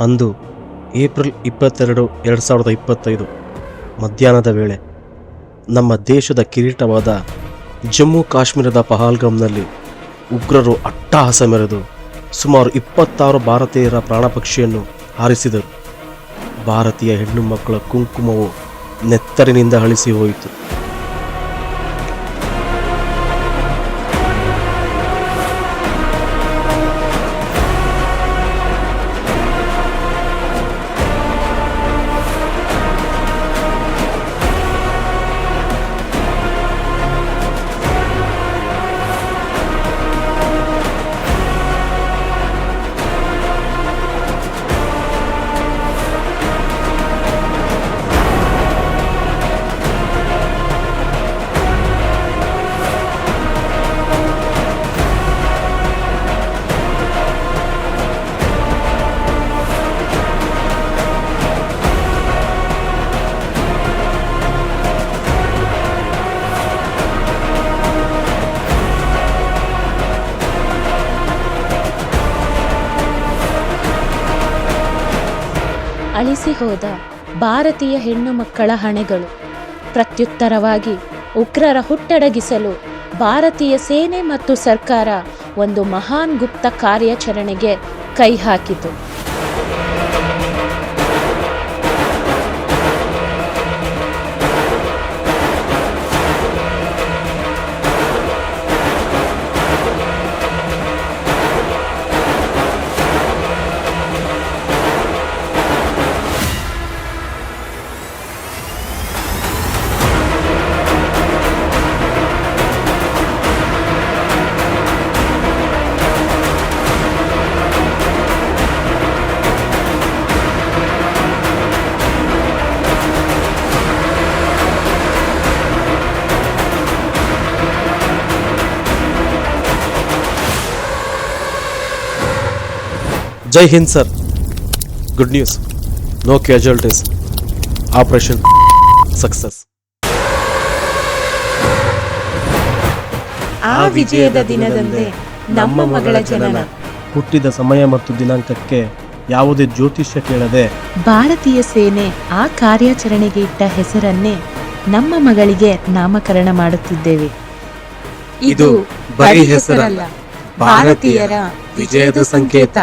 ಅಂದು ಏಪ್ರಿಲ್ 22, 2025 ಮಧ್ಯಾಹ್ನದ ವೇಳೆ ನಮ್ಮ ದೇಶದ ಕಿರೀಟವಾದ ಜಮ್ಮು ಕಾಶ್ಮೀರದ ಪಹಲ್ಗಾಮ್ನಲ್ಲಿ ಉಗ್ರರು ಅಟ್ಟಹಾಸ ಮೆರೆದು ಸುಮಾರು 26 ಭಾರತೀಯರ ಪ್ರಾಣಪಕ್ಷಿಯನ್ನು ಹಾರಿಸಿದರು. ಭಾರತೀಯ ಹೆಣ್ಣು ಮಕ್ಕಳ ಕುಂಕುಮವು ನೆತ್ತರಿನಿಂದ ಅಳಿಸಿ ಹೋಯಿತು. ಅಳಿಸಿ ಹೋದ ಭಾರತೀಯ ಹೆಣ್ಣು ಮಕ್ಕಳ ಹಣೆಗಳು. ಪ್ರತ್ಯುತ್ತರವಾಗಿ ಉಗ್ರರ ಹುಟ್ಟಡಗಿಸಲು ಭಾರತೀಯ ಸೇನೆ ಮತ್ತು ಸರ್ಕಾರ ಒಂದು ಮಹಾನ್ ಗುಪ್ತ ಕಾರ್ಯಾಚರಣೆಗೆ ಕೈ ಹಾಕಿತು. Jai Hind sir. Good news, no casualties. Operation success. ಆ ವಿಜಯದ ದಿನದಂದೇ ನಮ್ಮ ಮಗಳ ಜನನ. ಹುಟ್ಟಿದ ಸಮಯ ಮತ್ತು ದಿನಾಂಕಕ್ಕೆ ಯಾವುದೇ ಜ್ಯೋತಿಷ್ಯ ಕೇಳದೆ ಭಾರತೀಯ ಸೇನೆ ಆ ಕಾರ್ಯಾಚರಣೆಗೆ ಇಟ್ಟ ಹೆಸರನ್ನೇ ನಮ್ಮ ಮಗಳಿಗೆ ನಾಮಕರಣ ಮಾಡುತ್ತಿದ್ದೇವೆ. ಇದು ಬರೀ ಹೆಸರಲ್ಲ, ಭಾರತೀಯರ ವಿಜಯದ ಸಂಕೇತ.